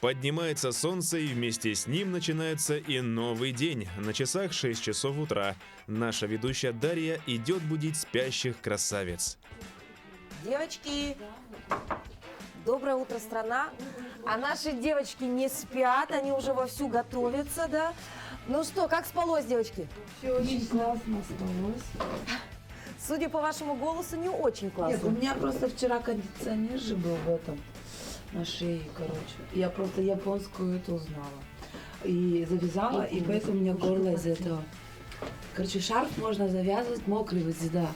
Поднимается солнце, и вместе с ним начинается и новый день. На часах 6 часов утра. Наша ведущая Дарья идет будить спящих красавиц. Девочки, доброе утро, страна. А наши девочки не спят, они уже вовсю готовятся, да? Ну что, как спалось, девочки? Все очень классно спалось. Судя по вашему голосу, не очень классно. Нет, у меня просто вчера кондиционер же был в этом, на шее, короче. Я просто японскую это узнала. И завязала, и поэтому у меня горло из этого. Короче, шарф можно завязывать мокрый вот сюда.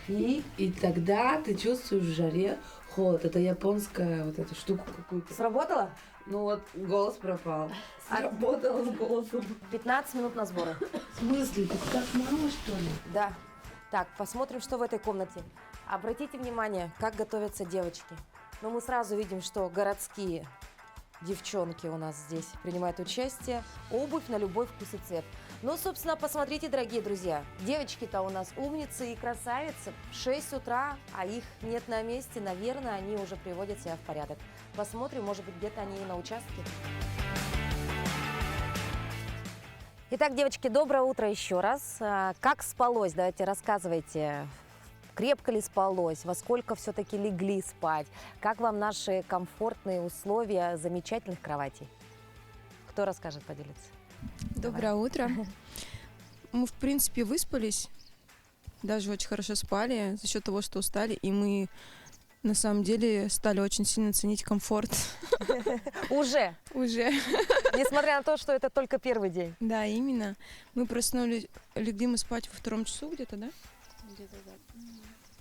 И тогда ты чувствуешь в жаре холод. Это японская вот эту штуку какую-то. Сработало? Ну вот голос пропал. Сработало с голосом. 15 минут на сборы. В смысле? Ты так мало, что ли? Да. Так, посмотрим, что в этой комнате. Обратите внимание, как готовятся девочки. Но мы сразу видим, что городские девчонки у нас здесь принимают участие. Обувь на любой вкус и цвет. Ну, собственно, посмотрите, дорогие друзья. Девочки-то у нас умницы и красавицы. 6 утра, а их нет на месте. Наверное, они уже приводят себя в порядок. Посмотрим, может быть, где-то они и на участке. Итак, девочки, доброе утро еще раз. Как спалось? Давайте рассказывайте. Крепко ли спалось? Во сколько все-таки легли спать? Как вам наши комфортные условия замечательных кроватей? Кто расскажет, поделится? Доброе утро. Мы, в принципе, выспались, даже очень хорошо спали за счет того, что устали, и мы на самом деле стали очень сильно ценить комфорт. Уже? Уже. Несмотря на то, что это только первый день. Да, именно. Мы проснулись, легли мы спать во 2 часу где-то, да? Где-то да.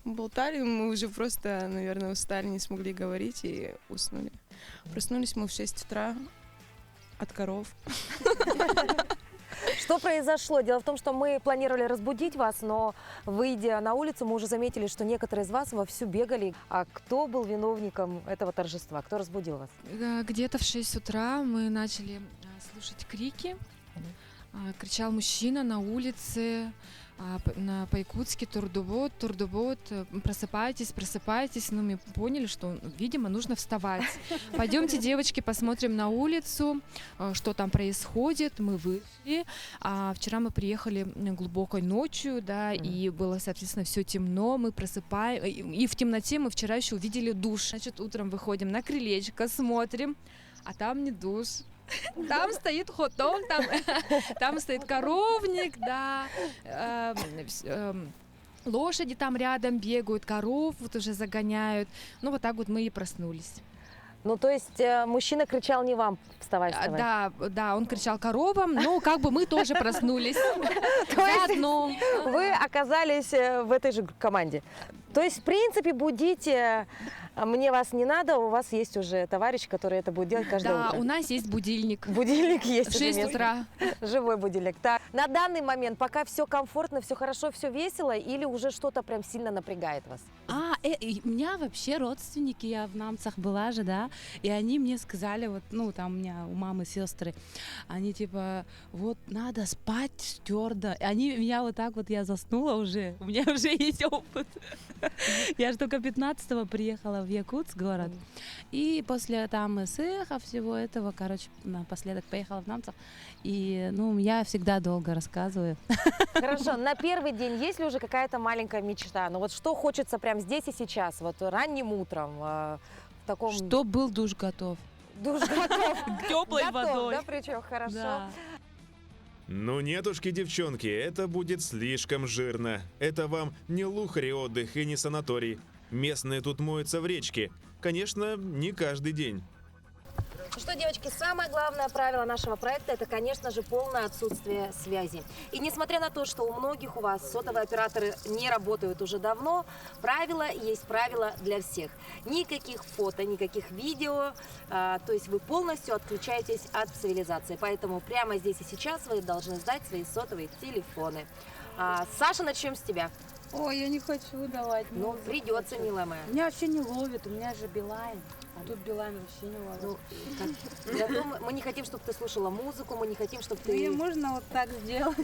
Болтали, мы уже просто, наверное, устали, не смогли говорить и уснули. Проснулись мы в 6 утра от коров. Что произошло? Дело в том, что мы планировали разбудить вас, но, выйдя на улицу, мы уже заметили, что некоторые из вас вовсю бегали. А кто был виновником этого торжества? Кто разбудил вас? Где-то в 6 утра мы начали слушать крики. Кричал мужчина на улице, по-якутски «Турдувод, Турдувод, просыпайтесь, просыпайтесь». Ну, мы поняли, что, видимо, нужно вставать. Пойдемте, девочки, посмотрим на улицу, что там происходит. Мы вышли. Вчера мы приехали глубокой ночью, да, и было, соответственно, все темно. Мы просыпаем, и в темноте мы вчера еще увидели душ. Значит, утром выходим на крылечко, смотрим, а там не душ. Там стоит хотон, там стоит коровник, да, лошади там рядом бегают, коров вот уже загоняют. Ну, вот так вот мы и проснулись. Ну, то есть мужчина кричал не вам «вставай, вставай». Да, он кричал коровам, но как бы мы тоже проснулись. То есть вы оказались в этой же команде. То есть, в принципе, будите, мне вас не надо, у вас есть уже товарищ, который это будет делать каждое утро. Да, у нас есть будильник. Будильник есть. В 6 утра. Живой будильник. Так. На данный момент пока все комфортно, все хорошо, все весело, или уже что-то прям сильно напрягает вас? У меня вообще родственники, я в Намцах была же, да, и они мне сказали, вот, ну, там у меня у мамы сестры, они типа, вот, надо спать твердо. И они меня вот так вот, я заснула уже, у меня уже есть опыт. Я же только 15-го приехала в Якутск, город, и после там СЭХа, всего этого, короче, напоследок поехала в Намцах, и, ну, я всегда долго рассказываю. Хорошо, на первый день есть ли уже какая-то маленькая мечта? Ну вот что хочется прямо здесь и сейчас, вот ранним утром, в таком... Чтоб был душ готов. Душ готов. Теплой водой. Да, причем хорошо. Да. Ну нетушки, девчонки, это будет слишком жирно. Это вам не Лухари отдых и не санаторий. Местные тут моются в речке. Конечно, не каждый день. Ну что, девочки, самое главное правило нашего проекта – это, конечно же, полное отсутствие связи. И несмотря на то, что у многих у вас сотовые операторы не работают уже давно, правило есть правило для всех. Никаких фото, никаких видео, то есть вы полностью отключаетесь от цивилизации. Поэтому прямо здесь и сейчас вы должны сдать свои сотовые телефоны. Саша, начнем с тебя. Ой, я не хочу давать. Ну, придется, милая моя. Меня вообще не ловит, у меня же Билайн. А тут Билайн вообще не ловит. Зато мы не хотим, чтобы ты слушала музыку, мы не хотим, чтобы ты... Мне можно вот так сделать.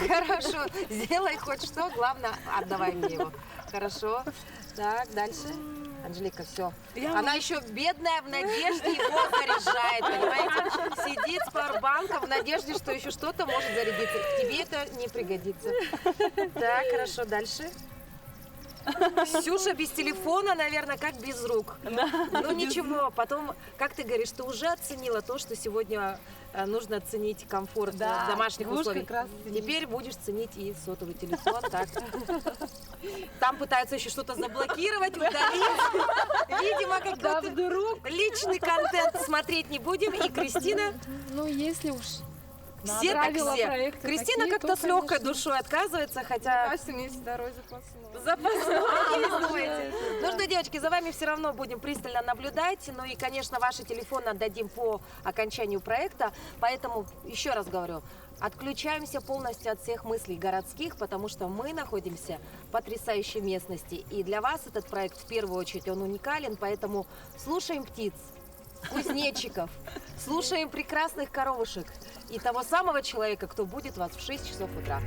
Хорошо, сделай хоть что, главное, отдавай мне его. Хорошо. Так, дальше. Анжелика, все. Она еще бедная в надежде его заряжает, понимаете? Сидит с пауэрбанком в надежде, что еще что-то может зарядиться. Тебе это не пригодится. Так, хорошо, дальше. Ксюша без телефона, наверное, как без рук. Ну ничего, потом, как ты говоришь, ты уже оценила то, что сегодня нужно ценить комфорт в домашних условиях. Теперь будешь ценить и сотовый телефон. Так. Там пытаются еще что-то заблокировать, удалить. Видимо, какой-то личный контент смотреть не будем. И Кристина... Ну, если уж Все так все. Кристина как-то с легкой душой отказывается, хотя... Кажется, у меня есть второй запасной. Запасной. Ну что, девочки, за вами все равно будем пристально наблюдать. Ну и, конечно, ваши телефоны отдадим по окончанию проекта. Поэтому, еще раз говорю, отключаемся полностью от всех мыслей городских, потому что мы находимся в потрясающей местности. И для вас этот проект, в первую очередь, он уникален, поэтому слушаем птиц, кузнечиков, слушаем прекрасных коровушек и того самого человека, кто будет вас в 6 часов утра.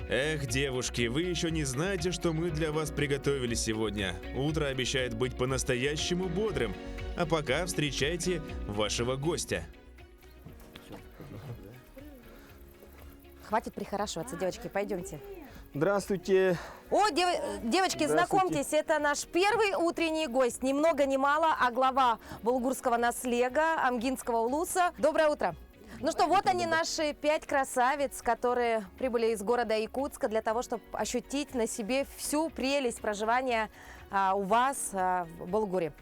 Эх, девушки, вы еще не знаете, что мы для вас приготовили сегодня. Утро обещает быть по-настоящему бодрым. А пока встречайте вашего гостя. Хватит прихорашиваться, девочки, пойдемте. Здравствуйте. О, девочки, знакомьтесь, это наш первый утренний гость. Ни много ни мало, а глава Булгурского наслега Амгинского улуса. Доброе утро. Ну что, вот они, наши 5 красавиц, которые прибыли из города Якутска для того, чтобы ощутить на себе всю прелесть проживания у вас в Булгуре.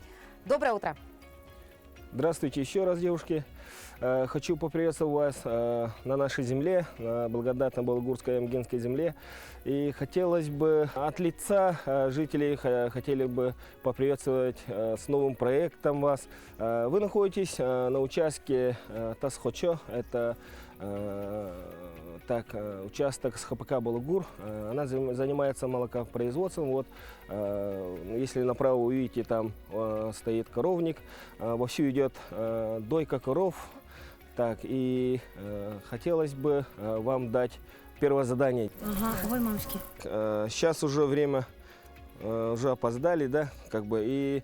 Доброе утро. Здравствуйте еще раз, девушки. Хочу поприветствовать вас на нашей земле, на благодатной Булгурской Амгинской земле. И хотелось бы от лица жителей, хотели бы поприветствовать с новым проектом вас. Вы находитесь на участке Тасхочо, это участок с ХПК Булгур. Она занимается молокопроизводством. Вот, если направо увидите, там стоит коровник, вовсю идет дойка коров. Так, и хотелось бы вам дать первое задание. Ага, ой, мамочки. Сейчас уже время, уже опоздали, да, как бы, и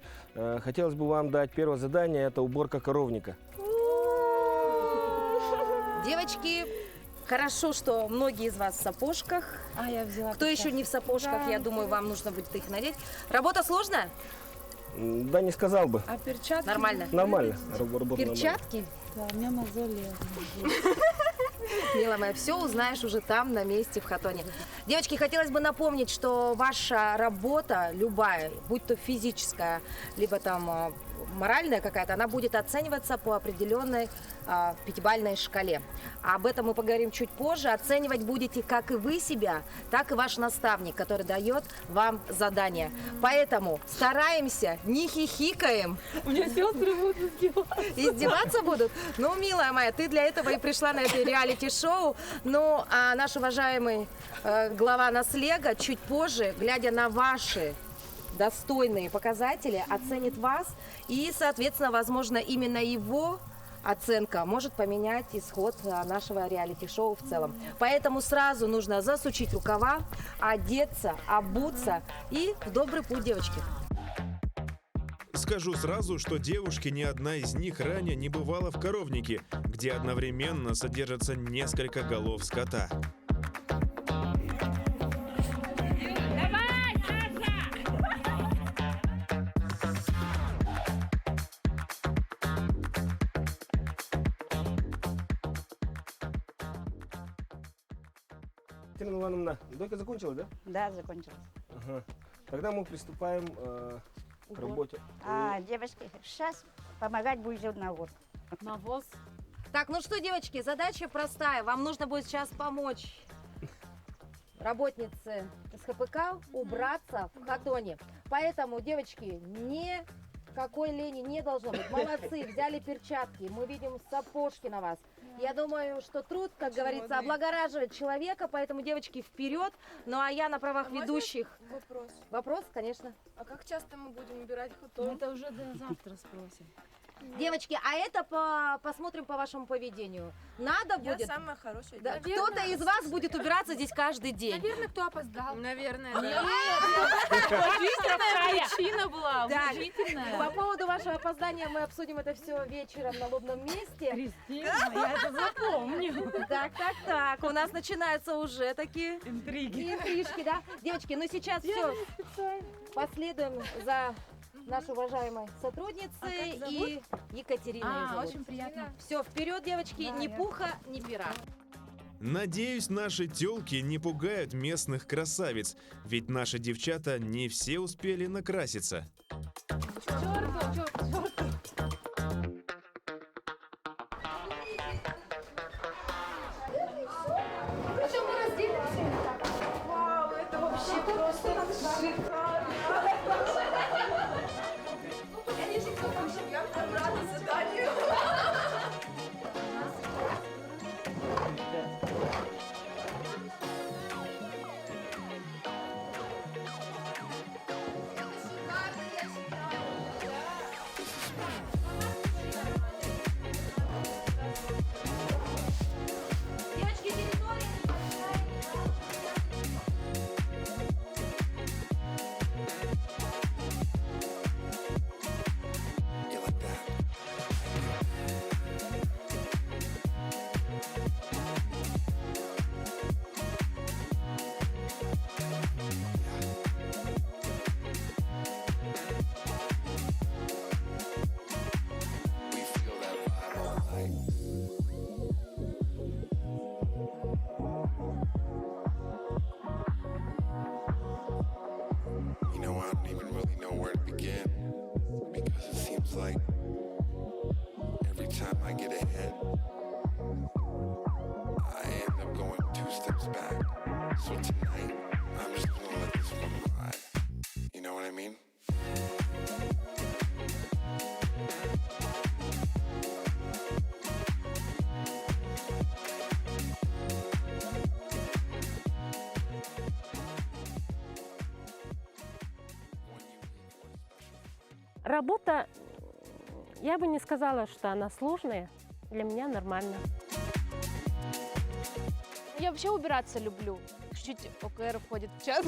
хотелось бы вам дать первое задание, это уборка коровника. Девочки, хорошо, что многие из вас в сапожках. А, я взяла. Кто еще не в сапожках, я думаю, вам нужно будет их надеть. Работа сложная? Да, не сказал бы. А перчатки? Нормально. Нормально. Работа Перчатки? Да, у меня мозоли. Милая моя, все узнаешь уже там, на месте, в Хатоне. Девочки, хотелось бы напомнить, что ваша работа, любая, будь то физическая, либо там моральная какая-то, она будет оцениваться по определенной пятибалльной шкале. Об этом мы поговорим чуть позже. Оценивать будете как и вы себя, так и ваш наставник, который дает вам задание. Поэтому стараемся, не хихикаем. У меня сестры будут издеваться. Издеваться будут? Ну, милая моя, ты для этого и пришла на это реалити-шоу. Ну, а наш уважаемый глава наслега чуть позже, глядя на ваши достойные показатели, оценит вас. И, соответственно, возможно, именно его оценка может поменять исход нашего реалити-шоу в целом. Поэтому сразу нужно засучить рукава, одеться, обуться и в добрый путь, девочки. Скажу сразу, что девушки, ни одна из них ранее не бывала в коровнике, где одновременно содержатся несколько голов скота. Екатерина Ивановна, дойка закончилась, да? Да, закончилась. Ага. Тогда мы приступаем к работе. Девочки, сейчас помогать будете навоз. Навоз. Так, ну что, девочки, задача простая. Вам нужно будет сейчас помочь работнице СХПК убраться в Хатоне. Поэтому, девочки, никакой лени не должно быть. Молодцы, взяли перчатки. Мы видим сапожки на вас. Я думаю, что труд, как говорится, облагораживает человека, поэтому, девочки, вперед. Ну, а я на правах ведущих. Вопрос. Вопрос, конечно. А как часто мы будем убирать хутон? Это уже до завтра спросим. Девочки, а это посмотрим по вашему поведению. Надо будет... самая хорошая. Да, кто-то из вас будет убираться здесь каждый день. Наверное, кто опоздал? Наверное, Причина была, Так, уважительная. по поводу вашего опоздания мы обсудим это все вечером на лобном месте. Кристина, я это запомню. Так. У нас начинаются уже такие интрижки, да? Девочки, ну сейчас все. Последуем за нашей уважаемой сотрудницей и Екатериной. Очень приятно. Все, вперед, девочки, ни пуха, ни пера. Надеюсь, наши тёлки не пугают местных красавиц, ведь наши девчата не все успели накраситься. Девочки, территория. You know, I don't even really know where to begin because it seems like every time I get ahead, I end up going 2 steps back. So tonight, I'm just gonna let this one ride. You know what I mean? Работа, я бы не сказала, что она сложная. Для меня нормально. Я вообще убираться люблю. Чуть-чуть ОКР входит в час.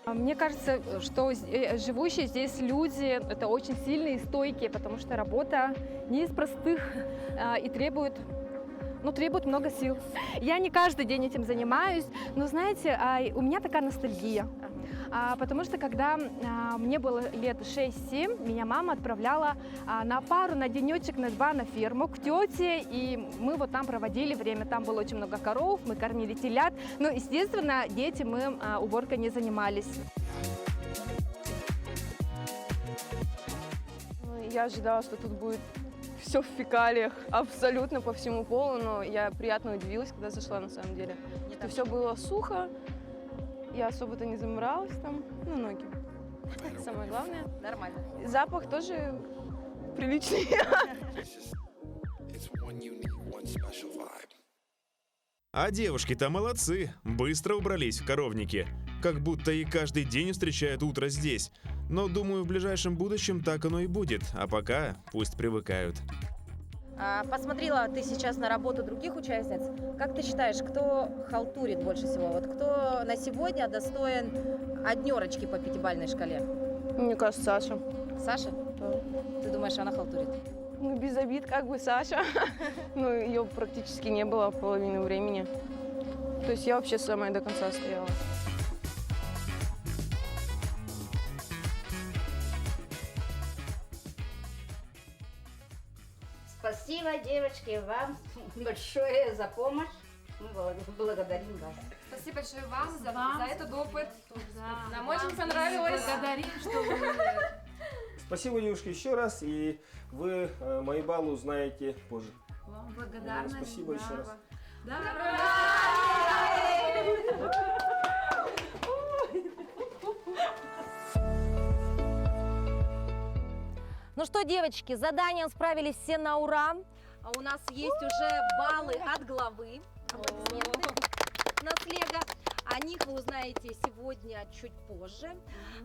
Мне кажется, что живущие здесь люди – это очень сильные и стойкие, потому что работа не из простых и требует много сил. Я не каждый день этим занимаюсь, но, знаете, у меня такая ностальгия. Потому что когда мне было лет 6-7, меня мама отправляла на пару, на денечек, на 2 на ферму к тете, и мы вот там проводили время. Там было очень много коров, мы кормили телят, но, естественно, дети мы уборкой не занимались. Я ожидала, что тут будет все в фекалиях, абсолютно по всему полу, но я приятно удивилась, когда зашла на самом деле. Что все было сухо, я особо-то не заморалась там, ноги. Самое главное. Нормально. Запах тоже приличный. It's one unique, one special vibe. А девушки-то молодцы, быстро убрались в коровнике. Как будто и каждый день встречают утро здесь. Но, думаю, в ближайшем будущем так оно и будет. А пока пусть привыкают. Посмотрела ты сейчас на работу других участниц. Как ты считаешь, кто халтурит больше всего? Вот кто на сегодня достоин 1 по 5-бальной шкале? Мне кажется, Саша. Саша? Ты думаешь, она халтурит? Ну, без обид, как бы Саша. Ну, ее практически не было половину времени. То есть я вообще самая до конца стояла. Спасибо, девочки, вам большое за помощь. Мы благодарим вас. Спасибо большое вам за этот опыт. Нам очень понравилось. Благодарим, что вы... Спасибо, девушки, еще раз. И вы мои баллы узнаете позже. Вам благодарность. Спасибо еще раз. Ну что, девочки, с заданием справились все на ура. А у нас есть уже баллы от главы. Аплодисменты. Наслега. О них вы узнаете сегодня чуть позже.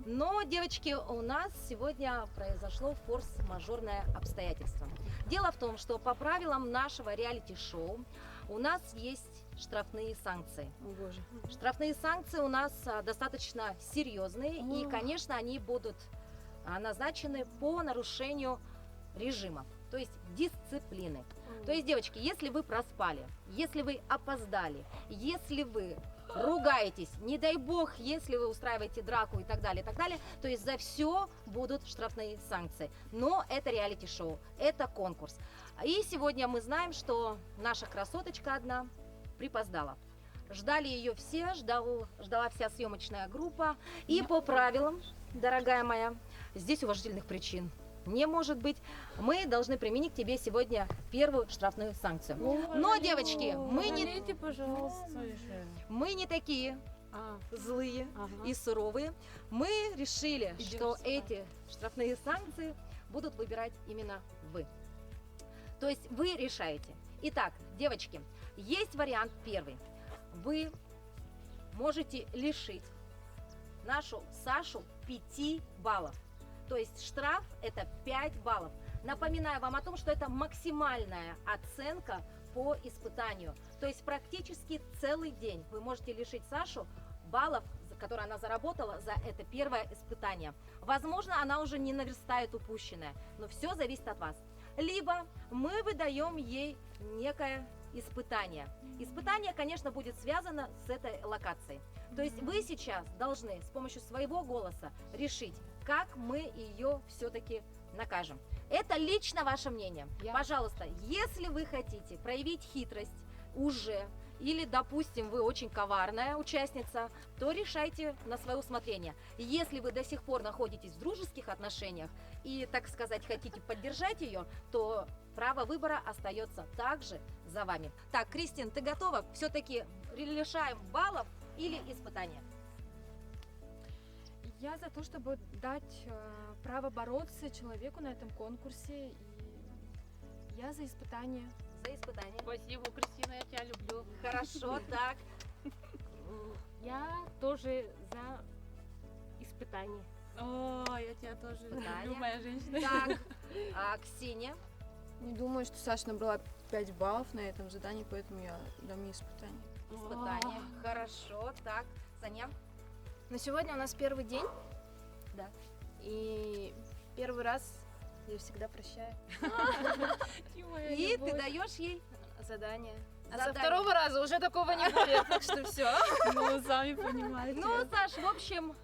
Но, девочки, у нас сегодня произошло форс-мажорное обстоятельство. Дело в том, что по правилам нашего реалити-шоу у нас есть штрафные санкции. О, боже. Штрафные санкции у нас достаточно серьезные, и, конечно, они будут назначены по нарушению режима, то есть дисциплины. То есть, девочки, если вы проспали, если вы опоздали, если вы ругаетесь, не дай бог, если вы устраиваете драку и так далее, то есть за все будут штрафные санкции. Но это реалити-шоу, это конкурс. И сегодня мы знаем, что наша красоточка одна припоздала. Ждали ее все, ждала вся съемочная группа. И по правилам, дорогая моя, здесь уважительных причин не может быть. Мы должны применить к тебе сегодня первую штрафную санкцию. Но, девочки, мы не такие злые и суровые. Мы решили, что эти штрафные санкции будут выбирать именно вы. То есть вы решаете. Итак, девочки, есть вариант первый. Вы можете лишить нашу Сашу 5 баллов. То есть штраф это 5 баллов. Напоминаю вам о том, что это максимальная оценка по испытанию. То есть практически целый день вы можете лишить Сашу баллов, которые она заработала за это первое испытание. Возможно, она уже не наверстает упущенное, но все зависит от вас. Либо мы выдаем ей некое испытание. Испытание, конечно, будет связано с этой локацией. То есть вы сейчас должны с помощью своего голоса решить, как мы ее все-таки накажем. Это лично ваше мнение. Пожалуйста, если вы хотите проявить хитрость уже, или, допустим, вы очень коварная участница, то решайте на свое усмотрение. Если вы до сих пор находитесь в дружеских отношениях и, так сказать, хотите поддержать ее, то право выбора остается также за вами. Так, Кристин, ты готова? Все-таки лишаем баллов или испытания? Я за то, чтобы дать право бороться человеку на этом конкурсе. И я за испытание. За испытание. Спасибо, Кристина, я тебя люблю. Хорошо, так. Я тоже за испытание. О, я тебя тоже люблю, моя женщина. Так, Ксения. Не думаю, что Саша набрала 5 баллов на этом задании, поэтому я дам ей испытание. Испытание. Хорошо, так. Саня. Но сегодня у нас первый день. Да. И первый раз я всегда прощаю. И ты даешь ей задание. А задание. со второго раза уже такого не будет, так что все. Ну, сами понимаете. Ну, Саш, в общем,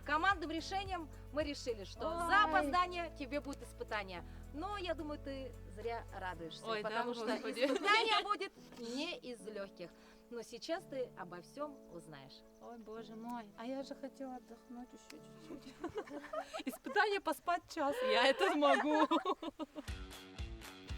командным решением мы решили, что за опоздание тебе будет испытание. Но я думаю, ты зря радуешься, Ой, потому да, что Господи. испытание будет не из легких. Но сейчас ты обо всем узнаешь. Ой, боже мой, а я же хотела отдохнуть еще чуть-чуть. Испытание поспать час, я это смогу.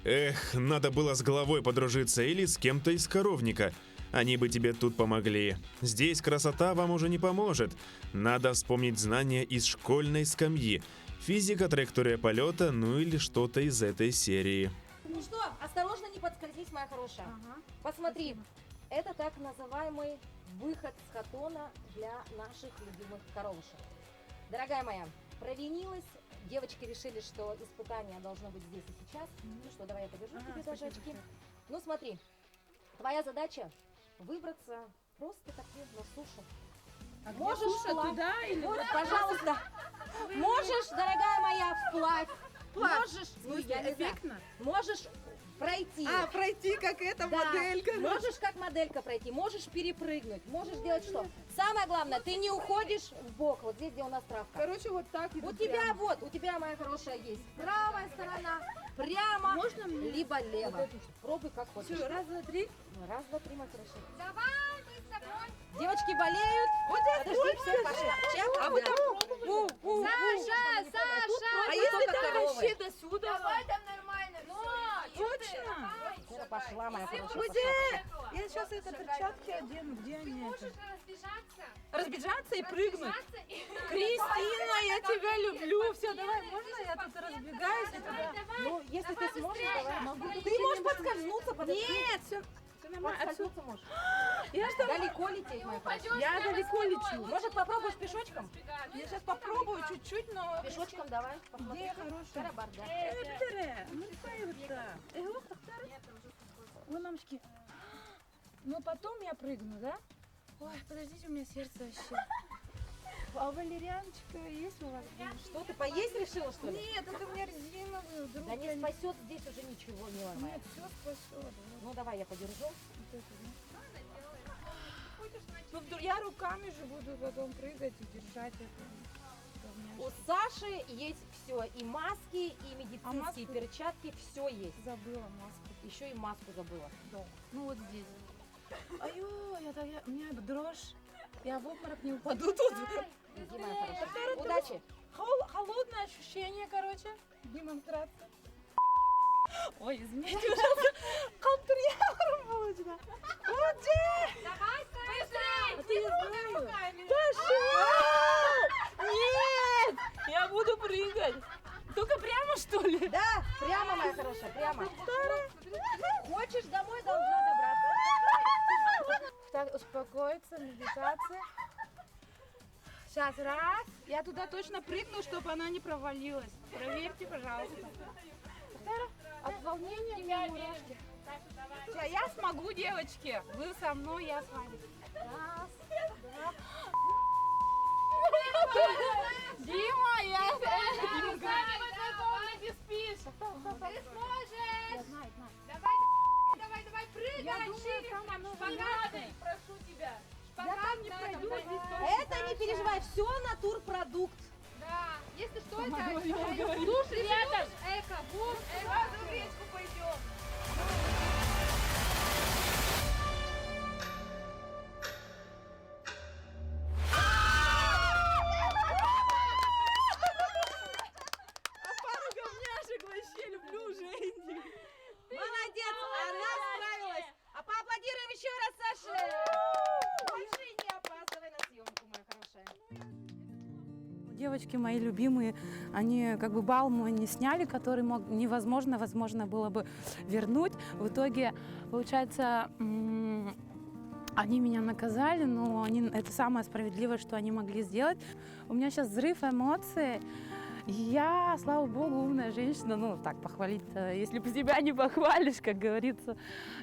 Эх, надо было с головой подружиться или с кем-то из коровника. Они бы тебе тут помогли. Здесь красота вам уже не поможет. Надо вспомнить знания из школьной скамьи. Физика, траектория полета, ну или что-то из этой серии. Ну что, осторожно, не подскользнись, моя хорошая. Посмотри, это так называемый выход с хатона для наших любимых коровушек. Дорогая моя, провинилась. Девочки решили, что испытание должно быть здесь и сейчас. Ну что, давай я подержу тебе даже очки. Ну смотри, твоя задача выбраться просто таки на сушу. Можешь вплавь. туда или Пожалуйста. Можешь, дорогая моя, вплавь. Можешь, ну я не знаю, эффектно? можешь пройти. пройти как эта Да, можешь как моделька пройти, можешь перепрыгнуть, можешь делать что. Самое главное, ты не уходишь в бок, вот здесь, где у нас травка. Короче, вот так. У тебя вот, у тебя, моя хорошая, есть правая сторона, прямо, Можно мне? либо лево. Пробуй как хочешь. Всё, раз, два, три. Раз, два, три, моя хорошая. Давай, мы с тобой. Девочки болеют. Подожди, все, пошла. А вы там А если там вообще до сюда? Давай там нормально. Ну, Точно? Все, пошла, моя хорошая. Я сейчас это перчатки одену. Где они? можешь разбежаться. Разбежаться и прыгнуть. Разбежаться и... Кристина, я тебя люблю. Все, давай, можно я тут разбегаюсь? Давай, давай. Ну, если ты сможешь, быстрее. давай. Ты можешь подскользнуться, подожди. Нет, все. Все нормально. Отсюда можешь. Я что? Далеко лететь, моя хорошая. Я далеко лечу. Может, попробуешь пешочком? Я сейчас попробую чуть-чуть, но... Пешочком давай. Где хорошая? Карабарда. Ну, ой, мамочки. Ну, потом я прыгну, да? Ой, подождите, у меня сердце вообще. А валерьяночка есть у вас? Что, ты поесть решила, что ли? Нет, это у меня резиновый. Вдруг Да не я спасет здесь уже ничего, милая моя. Нет, все спасет. Ну, давай я подержу. Ну, я руками же буду потом прыгать и держать это. У Саши есть все, и маски, и медицинские маску? перчатки, все есть. Забыла маску. Еще и маску забыла. Дома. Ну вот здесь. Аю, у меня дрожь. Я в обморок не упаду тут. Иди, моя хорошая. Удачи. Холодное ощущение, короче. Демонстрация. Ой, извините, пожалуйста. Калтырьярым получила. Вот же! Давай, быстрее! А ты не знаю. Да нет! Я буду прыгать. Только прямо, что ли? Да, прямо, моя хорошая, прямо. Хочешь, домой должна добраться. Так, успокоиться, медитация. Сейчас, раз. Я туда точно прыгну, чтобы она не провалилась. Проверьте, пожалуйста. От волнения у меня мурашки. Сейчас, я смогу, девочки. Вы со мной, я с вами. Раз, два. Дима, я... Ты в комнате спишь. Ты сможешь. Давай, прыгай, шире, шпагатой, прошу тебя. Шпагат не пройду. Это не переживай, все натурпродукт. Да, если что, это суши рядом. Эко, бум, сразу в речку пойдем. Молодец, она справилась. А поаплодируем еще раз Саше. Больше не опаздывай на съемку, моя хорошая. Девочки мои любимые, они как бы бал мой не сняли, который возможно было бы вернуть. В итоге, получается, они меня наказали, но это самое справедливое, что они могли сделать. У меня сейчас взрыв эмоций. Я, слава богу, умная женщина, ну так похвалить-то, если бы себя не похвалишь, как говорится,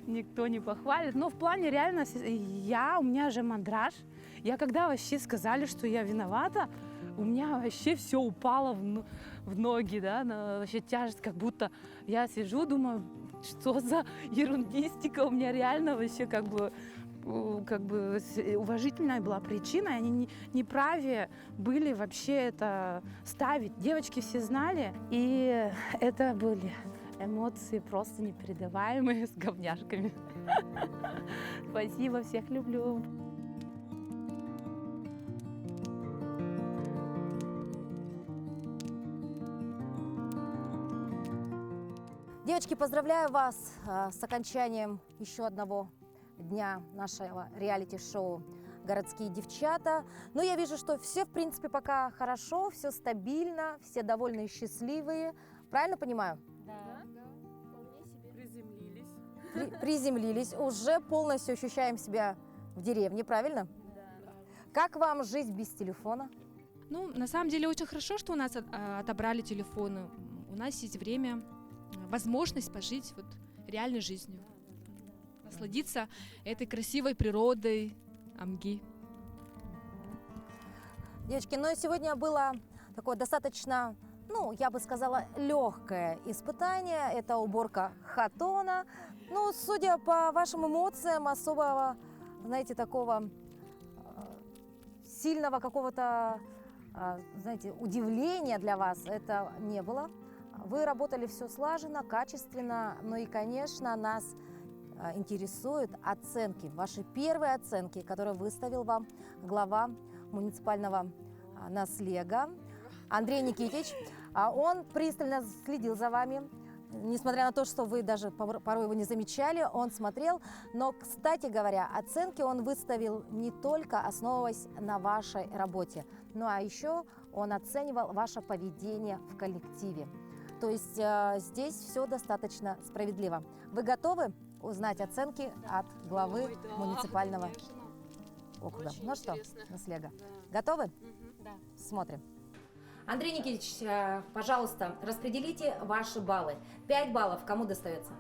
никто не похвалит. Но в плане реально, у меня же мандраж. Я когда вообще сказали, что я виновата, у меня вообще все упало в ноги, да, вообще тяжесть, как будто я сижу, думаю, что за ерундистика, у меня реально вообще как бы уважительная была причина, и они не праве были вообще это ставить. Девочки все знали, и это были эмоции просто непередаваемые с говняшками. Спасибо, всех люблю. Девочки, поздравляю вас с окончанием еще одного дня нашего реалити-шоу «Городские девчата». Ну, я вижу, что все, в принципе, пока хорошо, все стабильно, все довольны и счастливые. Правильно понимаю? Да. Приземлились. Уже полностью ощущаем себя в деревне, правильно? Да. Как вам жизнь без телефона? Ну, на самом деле очень хорошо, что у нас отобрали телефоны. У нас есть время, возможность пожить вот реальной жизнью. Насладиться этой красивой природой Амги. Девочки, ну и сегодня было такое достаточно, ну, я бы сказала, легкое испытание. Это уборка хатона. Ну, судя по вашим эмоциям, особого, знаете, такого сильного какого-то, знаете, удивления для вас это не было. Вы работали все слаженно, качественно, ну и, конечно, нас интересуют оценки, ваши первые оценки, которые выставил вам глава муниципального наслега Андрей Никитич. Он пристально следил за вами, несмотря на то, что вы даже порой его не замечали, он смотрел. Но, кстати говоря, оценки он выставил не только основываясь на вашей работе, но а еще он оценивал ваше поведение в коллективе. То есть здесь все достаточно справедливо. Вы готовы? узнать оценки от главы муниципального округа. Ну что, Наслега, готовы? Да. Смотрим. Андрей Никитич, пожалуйста, распределите ваши баллы. 5 баллов кому достается?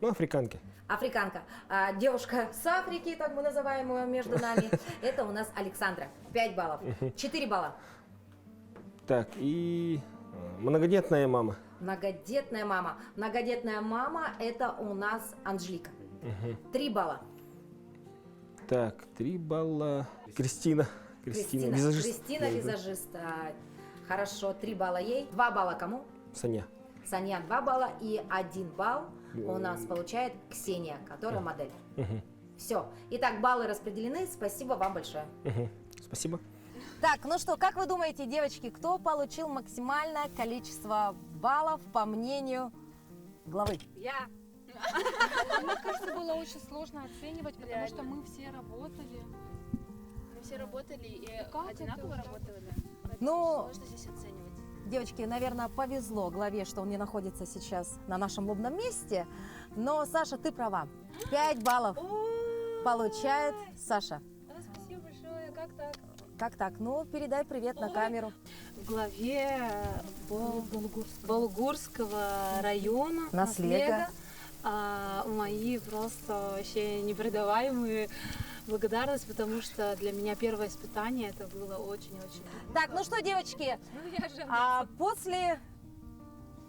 Африканке. Африканка. Девушка с Африки, так мы называем ее между нами, это у нас Александра. 5 баллов. 4 балла. Так, и многодетная мама. Многодетная мама. Многодетная мама это у нас Анжелика. 3 балла. Так, 3 балла. Кристина, визажист. Кристина, визажист. Хорошо, 3 балла ей. 2 балла кому? Саня. Саня 2 балла и 1 балл у нас получает Ксения, которая модель. Все. Итак, баллы распределены. Спасибо вам большое. Спасибо. Так, ну что, как вы думаете, девочки, кто получил максимальное количество баллов по мнению главы? Я. Мне кажется, было очень сложно оценивать, потому что мы все работали. Мы все работали и Как одинаково это? работали. Ну, Сложно здесь оценивать. девочки, наверное, повезло главе, что он не находится сейчас на нашем лобном месте. Но, Саша, ты права. 5 баллов получает Саша. Спасибо большое. Как так? Как так? Ну, передай привет на камеру. В главе Болгурского района Наслега. Мои просто вообще непередаваемые благодарность, потому что для меня первое испытание это было очень-очень. Так, ну что, девочки, после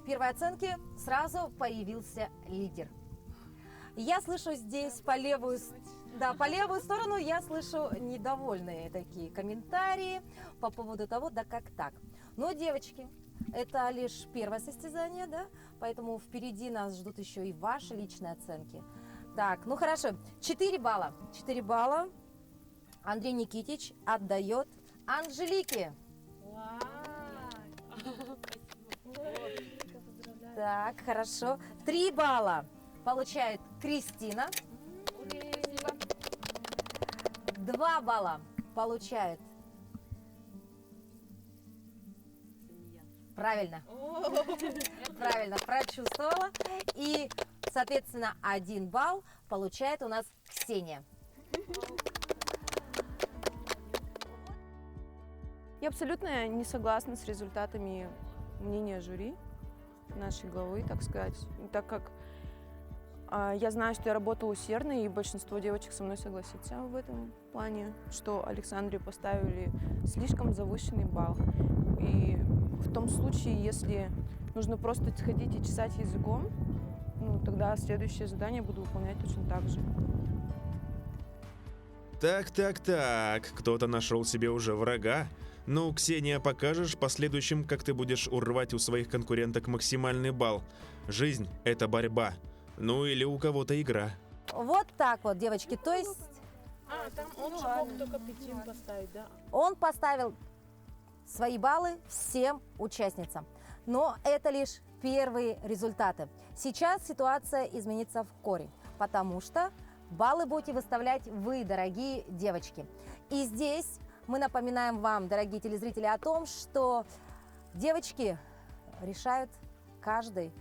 первой оценки сразу появился лидер. Я слышу здесь по левую сторону я слышу недовольные такие комментарии по поводу того, да как так. Но, девочки, это лишь первое состязание, да? Поэтому впереди нас ждут еще и ваши личные оценки. Так, ну хорошо, 4 балла. 4 балла Андрей Никитич отдает Анжелике. Так, хорошо. 3 балла получает Кристина. 2 балла получает. Правильно. Правильно, прочувствовала. И, соответственно, 1 балл получает у нас Ксения. Я абсолютно не согласна с результатами мнения жюри нашей главы, так сказать, так как я знаю, что я работала усердно, и большинство девочек со мной согласится в этом плане, что Александре поставили слишком завышенный балл. И в том случае, если нужно просто сходить и чесать языком, ну, тогда следующее задание буду выполнять точно так же. Так, кто-то нашел себе уже врага. Ну, Ксения, покажешь последующим, как ты будешь урвать у своих конкуренток максимальный балл. Жизнь – это борьба. Ну или у кого-то игра. Вот так вот, девочки, то есть... Там он же мог только 5 поставить, да? Он поставил свои баллы всем участницам. Но это лишь первые результаты. Сейчас ситуация изменится в корень, потому что баллы будете выставлять вы, дорогие девочки. И здесь мы напоминаем вам, дорогие телезрители, о том, что девочки решают каждый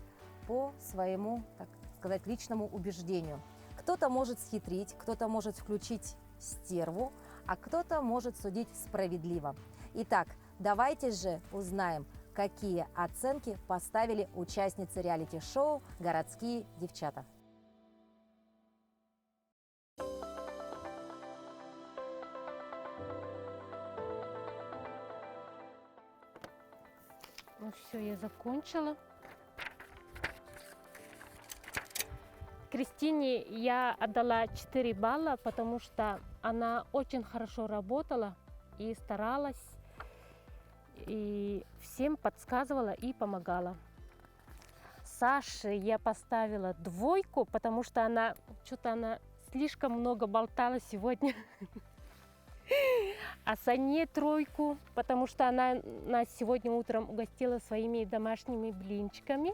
по своему, так сказать, личному убеждению. Кто-то может схитрить, кто-то может включить стерву, а кто-то может судить справедливо. Итак, давайте же узнаем, какие оценки поставили участницы реалити-шоу «Городские девчата». Ну все, я закончила. Кристине я отдала 4 балла, потому что она очень хорошо работала и старалась, и всем подсказывала и помогала. Саше я поставила 2, потому что она слишком много болтала сегодня. А Сане 3, потому что она нас сегодня утром угостила своими домашними блинчиками.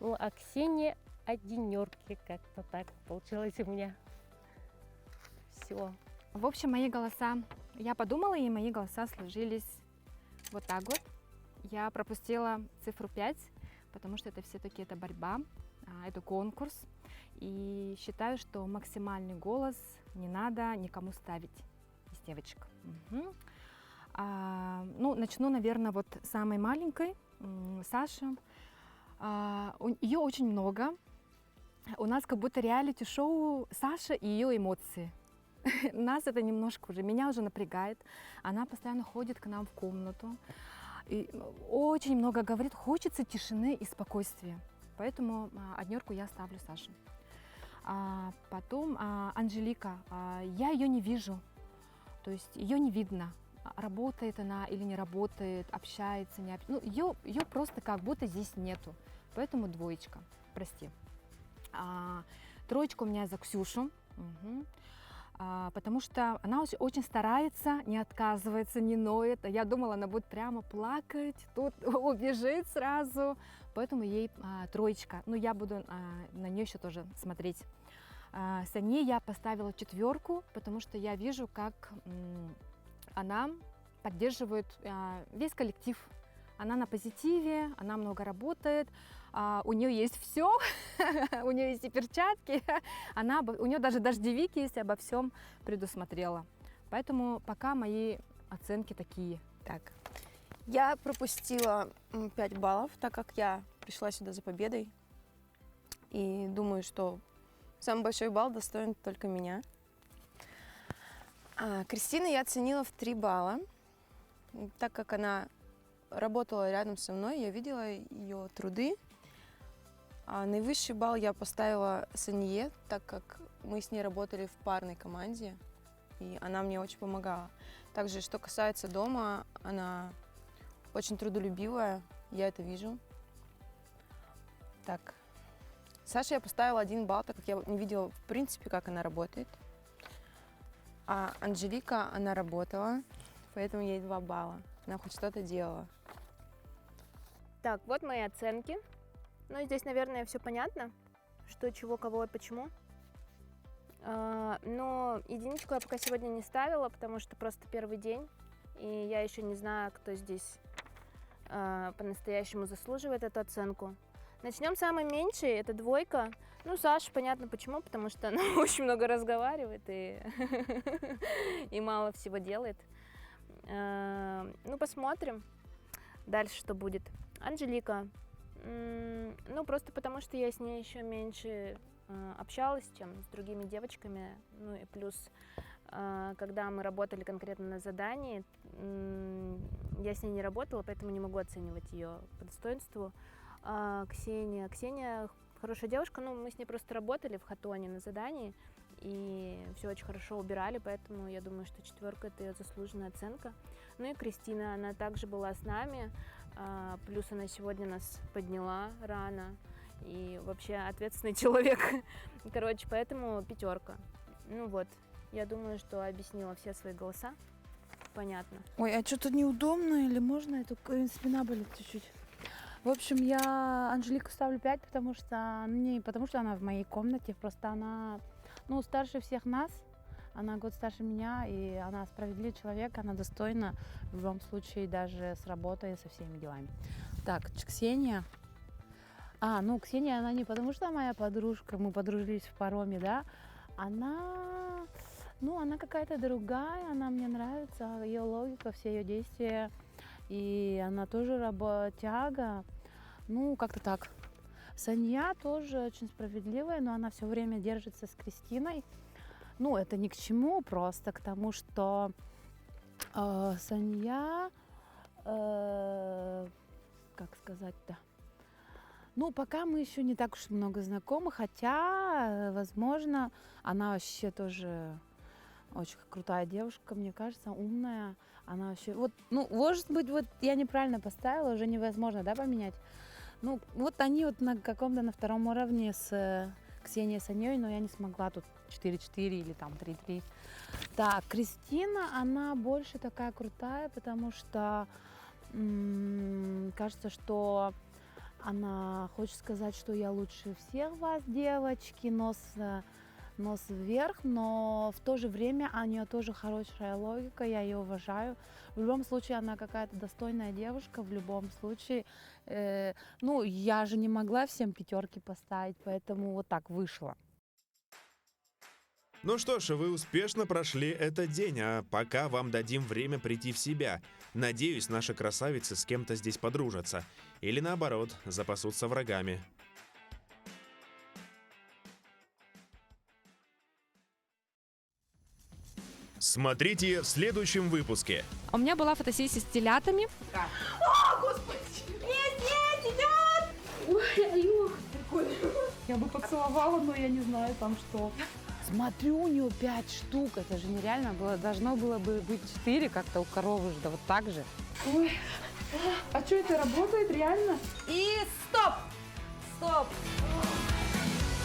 Ну, а Ксения 1, как-то так получилось у меня. Все. В общем, мои голоса, я подумала, и мои голоса сложились вот так вот. Я пропустила цифру 5, потому что это все-таки это борьба, это конкурс. И считаю, что максимальный голос не надо никому ставить из девочек. Мгм. Ну, начну, наверное, вот с самой маленькой, Саши. Ее очень много. У нас как будто реалити-шоу Саша и ее эмоции. Нас это немножко уже, меня уже напрягает. Она постоянно ходит к нам в комнату. И очень много говорит, хочется тишины и спокойствия. Поэтому 1 я ставлю Саше. Потом Анжелика. Я ее не вижу, то есть ее не видно. Работает она или не работает, общается, не общается. Ну, ее просто как будто здесь нету. Поэтому 2, прости. 3 у меня за Ксюшу. Угу. Потому что она очень старается, не отказывается, не ноет. Я думала, она будет прямо плакать, тут убежит сразу. Поэтому ей 3. Ну, я буду на нее еще тоже смотреть. Сане я поставила 4, потому что я вижу, как она поддерживает весь коллектив. Она на позитиве, она много работает, у нее есть все, у нее есть и перчатки, у нее даже дождевик есть, обо всем предусмотрела. Поэтому пока мои оценки такие. Так, я пропустила 5 баллов, так как я пришла сюда за победой. И думаю, что самый большой балл достоин только меня. Кристину я оценила в 3 балла, так как она работала рядом со мной, я видела ее труды. Наивысший балл я поставила Санье, так как мы с ней работали в парной команде, и она мне очень помогала. Также, что касается дома, она очень трудолюбивая, я это вижу. Так, Саше я поставила 1 балл, так как я не видела, в принципе, как она работает. А Анжелика, она работала, поэтому ей 2 балла. Она хоть что-то делала. Так, вот мои оценки. Ну, здесь, наверное, все понятно, что, чего, кого и почему. Но 1 я пока сегодня не ставила, потому что просто первый день, и я еще не знаю, кто здесь по-настоящему заслуживает эту оценку. Начнем с самой меньшей, это 2. Ну, Саша, понятно почему, потому что она очень много разговаривает и мало всего делает. Ну, посмотрим дальше, что будет. Анжелика. Ну, просто потому что я с ней еще меньше общалась, чем с другими девочками. Ну и плюс, когда мы работали конкретно на задании, я с ней не работала, поэтому не могу оценивать ее по достоинству. Ксения хорошая девушка, ну, мы с ней просто работали в Хатоне на задании, и все очень хорошо убирали, поэтому я думаю, что 4 это ее заслуженная оценка. Ну и Кристина, она также была с нами, плюс она сегодня нас подняла рано, и вообще ответственный человек. Короче, поэтому 5. Ну вот, я думаю, что объяснила все свои голоса. Понятно. Ой, а что-то неудобно или можно? Это спина болит чуть-чуть. В общем, я Анжелику ставлю 5, потому что она в моей комнате, просто она, ну, старше всех нас, она год старше меня, и она справедливый человек, она достойна в любом случае даже с работой и со всеми делами. Так, Ксения. Ксения, она не потому что моя подружка, мы подружились в пароме, да, она какая-то другая, она мне нравится, ее логика, все ее действия. И она тоже работяга, ну, как-то так. Санья тоже очень справедливая, но она все время держится с Кристиной. Ну, это ни к чему, просто к тому, что Санья, как сказать-то, ну, пока мы еще не так уж много знакомы, хотя, возможно, она вообще тоже очень крутая девушка, мне кажется, умная. Она вообще, вот, ну, может быть, вот я неправильно поставила, уже невозможно, да, поменять. Ну, вот они вот на каком-то на 2 уровне с Ксенией Саней, но я не смогла тут 4-4 или там 3-3. Так, Кристина, она больше такая крутая, потому что кажется, что она хочет сказать, что я лучше всех вас, девочки, но нос вверх, но в то же время у нее тоже хорошая логика, я ее уважаю. В любом случае, она какая-то достойная девушка, в любом случае. Ну, я же не могла всем 5 поставить, поэтому вот так вышло. Ну что ж, вы успешно прошли этот день, а пока вам дадим время прийти в себя. Надеюсь, наши красавицы с кем-то здесь подружатся. Или наоборот, запасутся врагами. Смотрите в следующем выпуске. У меня была фотосессия с телятами. О, господи! Есть, идет! Ой, аюх, прикольно. Я бы поцеловала, но я не знаю там что. Смотрю, у нее 5 штук, это же нереально было. Должно было бы быть 4, как-то у коровы же, да вот так же. Ой, а что это работает реально? И стоп! Стоп!